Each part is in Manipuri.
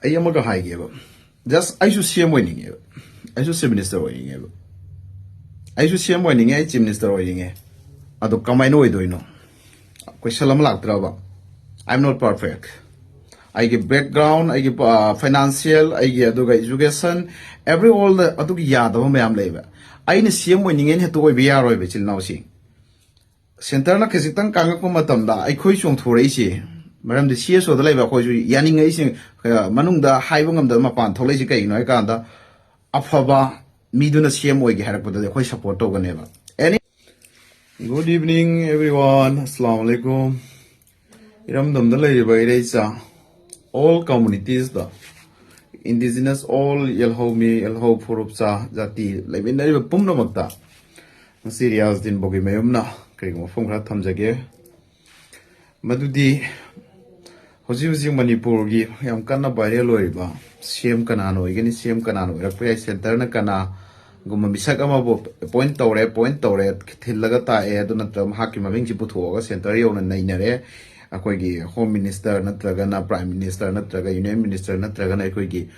I am a high giver. Just I should see him winning it. I should see Minister winning it. I should see him winning it, Minister winning it. I don't come I know it, do you know? Question I'm not perfect. I give background, I give financial, I give education, every all the yada may am labor. I need see him winning in to be a roy which now see. Center na Kasitan Kangakumatamda, I question to race. Madam the CS or the labor, yanning Manunda, Hivung the Mapan, Tolesica, Noikanda, Afaba, Miduna CM way had put the question support over never. Any good evening, everyone. Assalamu alaikum. Iram the lady by all communities, the indigenous, all Yelhomi, Yelho Purupsa, Zati, like in the Pumnamakta. Serious din Bogi Mayumna, Kring from Ratamjage. Madudi. Hojusing Manipur gi yam kana bare loiba CM kanano igani CM kanano rakpai center na kana gumma misak ama bo point tawre thillaga ta e aduna tram haki maming chi puthoga center yona nainare akoi gi home minister natraga na prime minister natraga union minister natraga na akoi gi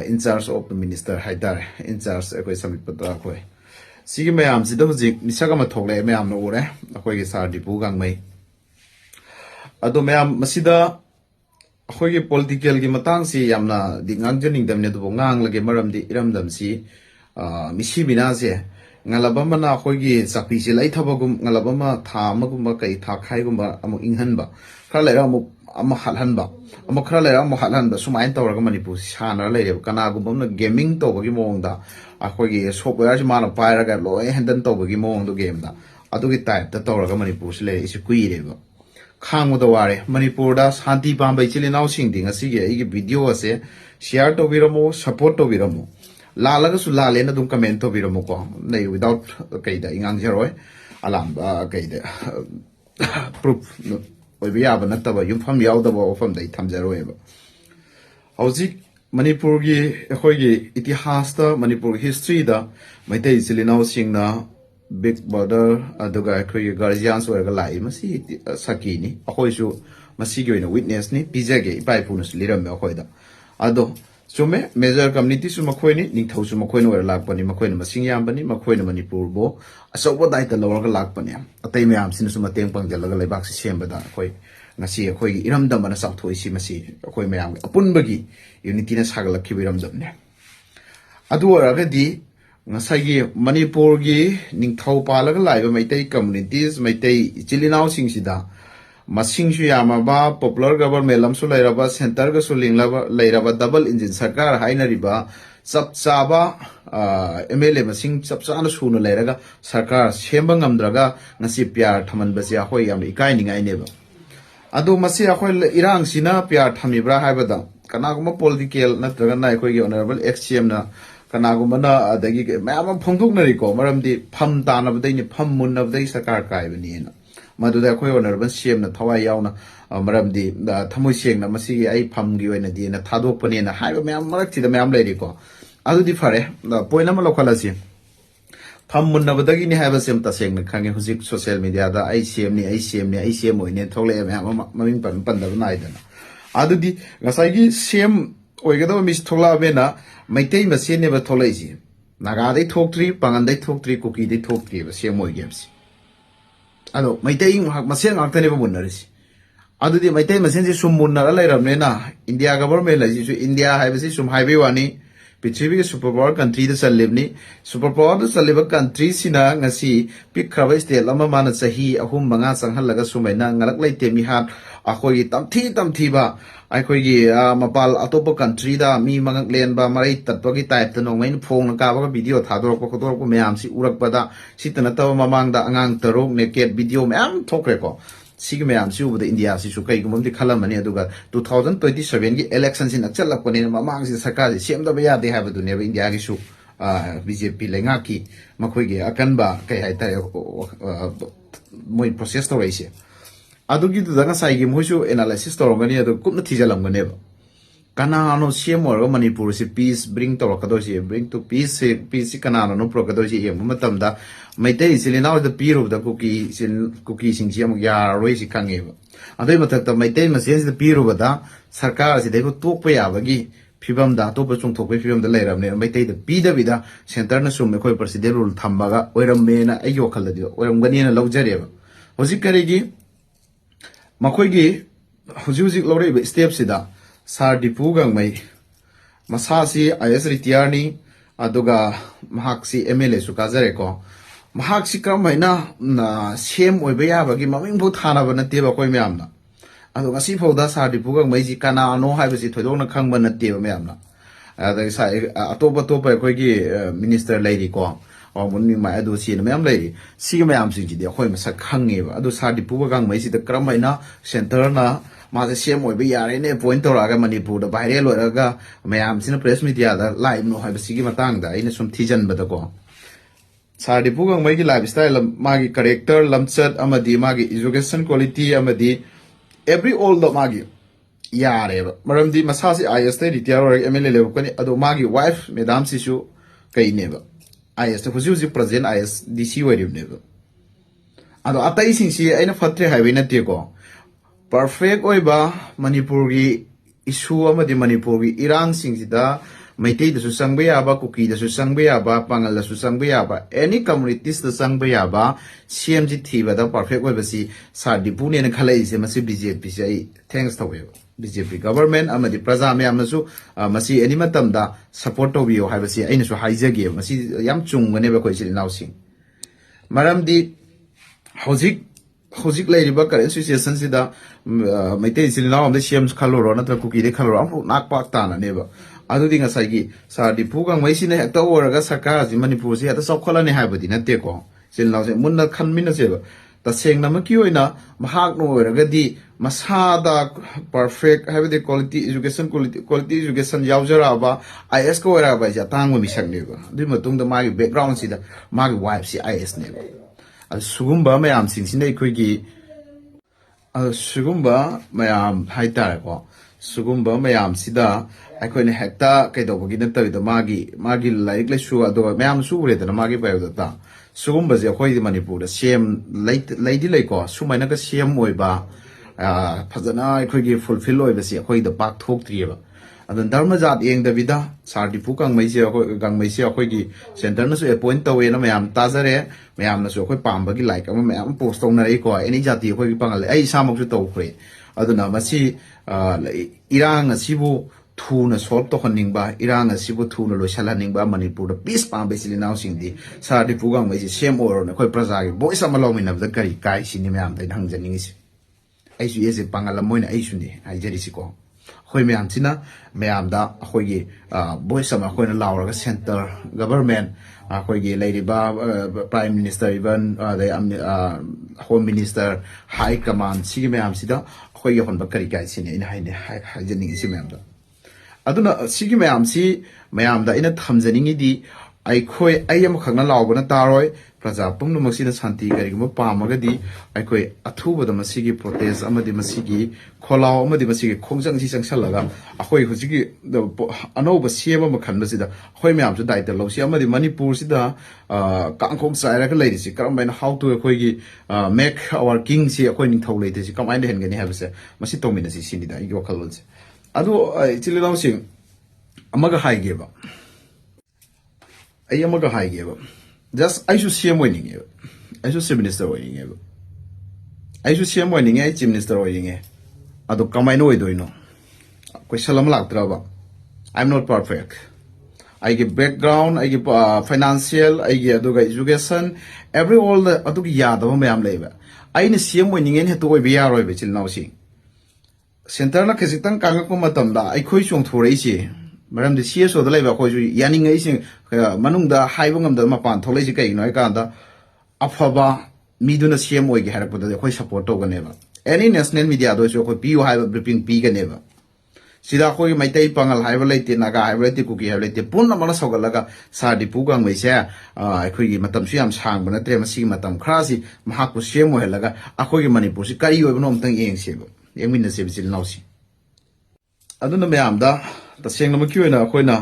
in charge of the minister haidar in charge akoi samit patra akoi sigi mayam sida hojik misak ama thogle mayam no ore akoi gi sar dipu gangmai ado mayam masida Hoy political gi matang si yamna di ngangjaning damne du ngang lage maram di iram dam si misi bina se ngalabama na hoy gi sakpi si lai thabagum ngalabama tha magum kai tha khai gum ba amu inghan ba khara lera amu ama halhan ba amu khara lera amu halhan ba sumain tawra ga manipu sana lere kana gum na gaming to bagi mong da hoy gi software si mana paira ga loi handle to bagi mong do game da adu gi type da tawra ga manipu si le isi kuire ba Khang the ware, Manipur da Santi Pamba Chilinau singing a sige, video ase, share to Viramo, support to Viramo. Lalaga Sulala dum comment to Viramoco, nay without Kaida in Angeroi, alarm, Kaida proof. We have another you from the other from the Tamzero. How's Manipur gi, Hogi, Itihasta, Manipur history da, my day Chilinau sing na. Big brother aduga khoi guardians were lai masi sakini akhoi su masi gi na witness ni pijage ipai punus liram me akhoi da ado sume major community su makhoi ni ningthau su makhoi no lak pani makhoi na masing yam bani makhoi na manipur bo asoba dai ta lawar ga lak pani atai me am sin su mateng pang jal ga leibak si sem bada akhoi ngasi akhoi gi iram dam bana sak thoi si masi akhoi me am apun bagi unity na sagalak ki iram dam ne adu ara di Ngasagi Manipur gi ningthau palaga laiba maitai communities maitai chilinau singsida masing shu yamaba popular government lamsu lairaba center ga su linglaba lairaba double engine sarkar haina riba sapchaba MLA masing sapchana sunu lairaga sarkar semba ngamdraga ngasi pyar thaman basi ahoi yam ikai ningai neba adu masi ahoi irang sina pyar thamibra haibada kanaguma political natraga na khoi gi honorable XCM na Kanagumana adagi ma'am phongthok nari ko maramdi pham tanabdai ni pham munnabdai sakar kai bani na maduda khoi honorable CM na thawai yauna maramdi thamoi seng na masi ai pham gi oina di na thadok pani na haiba ma'am marak chida ma'am leiri ko adu di fare point ama lokhala si pham munnabdagi ni haiba sem ta seng na khange hujik social media da ai CM ni CM oine thogle ma'am maming pan da nai da adu di ngasai gi CM oigado mis thola bena Maitai Machine never tolazy. Naga they talk tree, Pangan they talk tree, cookie they talk tree, same way games. Ado, Maitai Masen after never wonders. Ado the Maitai Masen Sumuna Ramena, India government as India have some highway one, Pichivi superpower country the Salibni, superpower the Saliba country Sina, Nasi, Pick Cravas de Lamaman Sahi, a whom Mangas and Halaga Sumena, like Temihat, Ahoy Tam Tiba. Akhoi mapal atopo country da mi mangak len ba marai tatwagi type no main phone ka ba video thador ko kodor ko meam si urak pada sitana taw mamang da angang tarok naked video meam thokre ko sig meam si ubu India si su kai gumam di khalam mani aduga 2027 gi election sin achalak pani mamang si sarkar sem da ba ya de ha ba du ne India gi su BJP lenga ki makhoi gi akan ba kai hai ta moi process to raise adugi du danga sai gi moisu analysis to ngani adu kupna thijalam ngane ba Kanano CM or Manipur si peace bring to Rakadoshi, bring to peace Kanano no Prokadoshi, Matamda, Maite Silina the peer of the cookies in Jam Yar Roisi Kangev. And they must Maite must sense the peer over that, Sarkar, they would talk pay Avagi, Pibam da Topasum to Pibam the later, Maite the Pida Vida, Santana Sum, Koi Presiderul Tambaga, where a mena a yokaladio, where a Ganina Logeria. Was it Karigi? Makoigi, Huzuzik Lori steps it up. Sar Dipugang may Masasi IS Ritiarni Aduga Mahaksi MLA Sukazareko Mahaksi Kramina na shame Webea Bagi Maming Butana Nativa Koyamna Aduga Sifoda Sar Dipugang Mazi Kana no Habisi Todona Kangba Nativa Mamna there is a topa Kogi Minister Lady Ko or Muni my Adusi and Mam Lady see Mam Siji the Hoymas Kangiva Adu Sar Dipugang Mazi the Kramina Centerna Mother Shem will be in a point or Manipur, the Bahrain or Aga, Mayam Sina press media, the live no have a Sigimatanga in some Tijan Batago. Sardipugang Magi lifestyle, Magi character, Lumset, Amadi, Magi, education quality, Amadi, every old Magi. Yare, Madam di Masasi, I stayed the terror, Emily Ado Magi, wife, Madame Sishu, Kay never. I asked the Husi present, I asked DC where you never. Ado Ataising she ain't a fatty having a tigo. Perfect oiba Manipuri issue amadi Manipuri Iran singsida Maitei the Susangbayaba, Cookie the Susangbayaba, Pangal the Susangbayaba, any communities the Sangbayaba, CMGT the perfect webasi, Sardipuni and Calais, Masi BJP, thanks to BJP government, Amadi Prazame Amasu, Masi Animatamda, support of you have a see, Inisu Haizagi, Masi Yam Chung whenever question now sing. Madam di Hosik lady Bakar Association Sida Maite Silina on the Shams Kaloro, not a cookie, the color, not Patana, never. Other thing as I give, Sardi Pugang, Mason had to work as Sakas in Manipur, at the South Colony habit in a teco. Silna Munda Kanminaseva. The saying Namakuina, Mahak no Ragadi, Masada, perfect, have the quality education, Yauzaraba, IS Koeraba, Yatang, Mishak never. Dimatung the Magi background, see the Magi wife, see IS never. Sugumba mayam singsine kuigi Sugumba mayam haitare Sugumba mayam sida aikoine hekta kaidobagi nattabi da magi like le shu ado mayam su re da magi bayo da Sugumba je khoi di Manipur da same lady like ko sumaina ka same oiba phajana aikoigi fulfill oiba si khoi da pak thok triba adon dharmajat yeng da vida Sardipu kang mai se gang mai se khoi center na su appoint tawe na mayam tazare mayam na su khoi pamba gi like ama mayam post tong na ri ko any jati khoi pangal ai samok su taw khre aduna masi irang asibu thu na solve to khaning ba irang asibu thu na lo shalaning ba Manipur da peace pam basically now sing di Sardipu kang mai se same or na khoi praja gi voice ama lo min na da kari kai sini mayam dai hang janing is ai su ye pangal moina ai su ni ai jeri si ko Hoi Mayam Tina, Mayamda, Hoyi, Boy Sama Hoina Laura Center, government, Hoyi Lady Ba, Prime Minister, even the Home Minister, High Command, Sigi Mayam Sida, Hoyi on Bakari guys in Hygienic Simamda. Aduna Sigi Mayam si, Mayamda in a Tamzaning di, I koi, I am Hana Laugana Taroi, Plaza Pum Masina Santi, Garigamo Pamagadi, I koi Atuba the Masigi protest, Amadi Masigi, Kola, Amadi Masigi, Kongzang Sisang Salaga, Ahoy Husigi, the Anoba Siema Makandasida, Hoyam to die the Losia, Amadi Manipur Sida, Kangkong Sire ladies, come and how to make our kings here according to ladies, come and then have a say, Masitominas is in the your colors. Ado, I tell you sing Amaga High giver. I am a high giver. Just I should see him winning it. I should see Minister winning it. I should see him winning it, Minister winning it. I don't come I know it, do you know? Questionam lak traba. I'm not perfect. I give background, I give financial, I give education, every all the Aduki Yadam Mayam labor. I see him winning in to be a which is now seeing. Centerna Kasitan Kangakumatamda, I question to Raisi. Madam the CS of the labor, Yanning Asing, Manunda, Hiving the Mapan, Tolesica, Noikanda, Afaba, Miduna CM Wig had put the Hoi support over never. Any national media those who could be have a briefing pig never. Sidako might take Pangal Hivalate, Naga, Hivalate cookie, Hivalate, Puna Manasogalaga, Sardi Pugang, we say, I could give Matam Siam Sang, but I tell Masi Matam Krasi, Mahaku Shemo Helaga, Akoy Manipusi, Kayu, no thing in Sebo. I mean the Sibs in Nossi. ꯑꯗꯨꯅ ꯃꯌꯥꯝꯗ ꯇꯁꯦꯡꯅꯃꯛꯀꯤ ꯑꯣꯏꯅ ꯑꯩꯈꯣꯏꯅ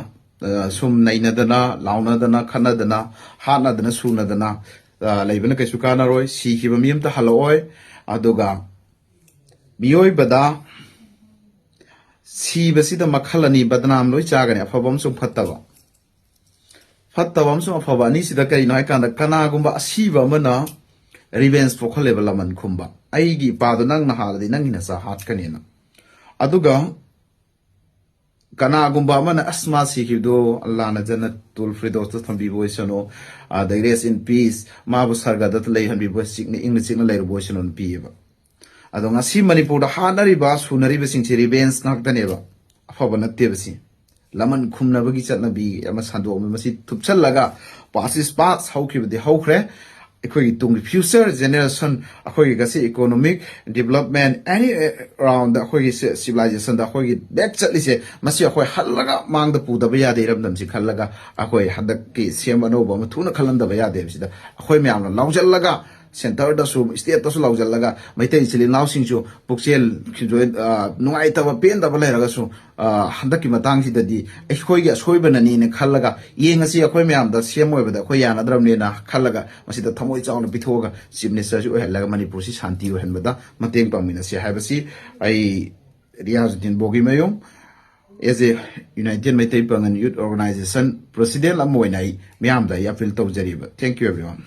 ꯁꯨꯝ ꯅꯩꯅꯗꯅ ꯂꯥꯎꯅꯗꯅ ꯈꯠꯅꯗꯅ ꯍꯥꯠꯅꯗꯅ ꯁꯨꯅꯗꯅ ꯂꯩꯕꯅ ꯀꯩꯁꯨ ꯀꯥꯟꯅꯔꯣꯏ ꯁꯤꯈꯤꯕ ꯃꯤ ꯑꯃꯇ ꯍꯜꯂꯛꯑꯣꯏ ꯑꯗꯨꯒ ꯃꯤꯑꯣꯏꯕꯗ ꯁꯤꯕꯁꯤꯗ ꯃꯈꯜ ꯑꯅꯤ ꯕꯗꯅꯥꯝ ꯂꯣꯏ ꯆꯥꯒꯅꯤ ꯑꯐꯕ ꯑꯃꯁꯨꯡ ꯐꯠꯇꯕ ꯐꯠꯇꯕ ꯑꯃꯁꯨꯡ ꯑꯐꯕ ꯑꯅꯤꯁꯤꯗ ꯀꯔꯤꯅꯣ ꯍꯥꯏꯀꯥꯟꯗ ꯀꯅꯥꯒꯨꯝꯕ ꯑꯁꯤꯕ ꯑꯃꯅ ꯔꯤꯚꯦꯟꯁ ꯄꯣꯛꯍꯜꯂꯦꯕ ꯂꯃꯟ ꯈꯨꯝꯕ ꯑꯩꯒꯤ ꯏꯄꯥꯗꯣ ꯅꯪꯅ ꯍꯥꯠꯂꯗꯤ ꯅꯪꯒꯤ ꯅꯆꯥ ꯍꯥꯠꯀꯅꯤꯅ ꯑꯗꯨꯒ ꯀꯅꯥꯒꯨꯝꯕ ꯑꯃꯅ ꯑꯁ ꯃꯥ ꯁꯤꯈꯤꯕꯗꯣ ꯑꯜꯂꯥꯍꯅ ꯖꯟꯅꯇꯨꯜ ꯐꯤꯔꯗꯧꯁꯇ ꯊꯝꯕꯤꯕ ꯑꯣꯏꯁꯅꯨ ꯑꯗꯩ ꯔꯦꯁ ꯏꯟ ꯄꯤꯁ ꯃꯥꯕꯨ ꯁꯔꯒꯗ ꯂꯩꯍꯟꯕꯤꯕ ꯆꯤꯛꯅ ꯏꯪꯅ ꯆꯤꯛꯅ ꯂꯩꯔꯨꯕ ꯑꯣꯏꯁꯅꯨ ꯄꯤꯌꯦꯕ ꯑꯗꯣ ꯉꯁꯤ ꯃꯅꯤꯄꯨꯔꯗ ꯍꯥꯠꯅꯔꯤꯕ ꯁꯨꯅꯔꯤꯕꯁꯤꯡꯁꯤ ꯔꯤꯚꯦꯟꯁ ꯉꯥꯛꯇꯅꯦꯕ ꯑꯐꯕ ꯅꯠꯇꯦꯕ ꯁꯤ ꯂꯃꯟ ꯈꯨꯝꯅꯕꯒꯤ ꯆꯠꯅꯕꯤ ꯑꯃ ꯁꯟꯗꯣꯛꯑꯝꯃꯤ ꯃꯁꯤ ꯊꯨꯞꯆꯜꯂꯒ ꯄꯥꯁ ꯏꯁ ꯄꯥꯁ ꯍꯧꯈꯤꯕꯗꯤ ꯍꯧꯈ꯭ꯔꯦ ꯑꯩꯈꯣꯏꯒꯤ ꯇꯨꯡꯒꯤ ꯐ꯭ꯌꯨꯆꯔ ꯖꯦꯅꯦꯔꯦꯁꯟ ꯑꯩꯈꯣꯏꯒꯤ ꯉꯁꯤ ꯏꯀꯣꯅꯣꯃꯤꯛ ꯗꯤꯕꯂꯞꯃꯦꯟ ꯑꯦꯅꯤ ꯔꯥꯎꯟꯗ ꯑꯩꯈꯣꯏꯒꯤ ꯁꯤꯚꯤꯂꯥꯏꯖꯦꯁꯟꯗ ꯑꯩꯈꯣꯏꯒꯤ ꯕꯦꯛ ꯆꯠꯂꯤꯁꯦ ꯃꯁꯤ ꯑꯩꯈꯣꯏ ꯍꯜꯂꯒ ꯃꯥꯡꯗ ꯄꯨꯗꯕ ꯌꯥꯗꯦ ꯏꯔꯝꯗꯝꯁꯤ ꯈꯜꯂꯒ ꯑꯩꯈꯣꯏ ꯍꯟꯗꯛꯀꯤ ꯁꯦꯝ ꯑꯅꯧꯕ ꯑꯃ ꯊꯨꯅ ꯈꯜꯍꯟꯗꯕ ꯌꯥꯗꯦ ꯁꯤꯗ ꯑꯩꯈꯣꯏ ꯃꯌꯥꯝꯅ ꯂꯥꯎꯖꯜꯂꯒ ꯁꯦꯟꯇꯔꯗꯁꯨ ꯏꯁꯇꯦꯠꯇꯁꯨ ꯂꯥꯎꯖꯜꯂꯒ ꯃꯩꯇꯩ ꯏꯆꯤꯜ ꯏꯅꯥꯎꯁꯤꯡꯁꯨ ꯄꯨꯛꯆꯦꯜ ꯅꯨꯡꯉꯥꯏꯇꯕ ꯄꯦꯟꯗꯕ ꯂꯩꯔꯒꯁꯨ ꯍꯟꯗꯛꯀꯤ ꯃꯇꯥꯡꯁꯤꯗꯗꯤ ꯑꯩꯈꯣꯏꯒꯤ ꯑꯁꯣꯏꯕꯅꯅꯤꯅ ꯈꯜꯂꯒ ꯌꯦꯡꯉꯁꯤ ꯑꯩꯈꯣꯏ ꯃꯌꯥꯝꯗ ꯁꯦꯝ ꯑꯣꯏꯕꯗ ꯑꯩꯈꯣꯏ ꯌꯥꯅꯗ꯭ꯔꯕꯅꯦꯅ ꯈꯜꯂꯒ ꯃꯁꯤꯗ ꯊꯃꯣꯏ ꯆꯥꯎꯅ ꯄꯤꯊꯣꯛꯑꯒ ꯆꯤꯐ ꯃꯤꯅꯤꯁꯇꯔꯁꯤ ꯑꯣꯏꯍꯜꯂꯒ ꯃꯅꯤꯄꯨꯔꯁꯤ ꯁꯥꯟꯇꯤ ꯑꯣꯏꯍꯟꯕꯗ ꯃꯇꯦꯡ ꯄꯥꯡꯃꯤꯟꯅꯁꯤ ꯍꯥꯏꯕꯁꯤ ꯑꯩ ꯔꯤꯌꯥꯖꯨꯗꯤꯟ ꯕꯣꯒꯤꯃꯌꯨꯝ as a united Meitei Pangal youth organisation president ꯑꯃ ꯑꯣꯏꯅ ꯑꯩ ꯃꯤꯌꯥꯝꯗ ꯑꯩ ꯑꯄꯤꯜ ꯇꯧꯖꯔꯤꯕ ꯊꯦꯡꯛ ꯌꯨ ꯑꯦꯚ꯭ꯔꯤꯋꯥꯟ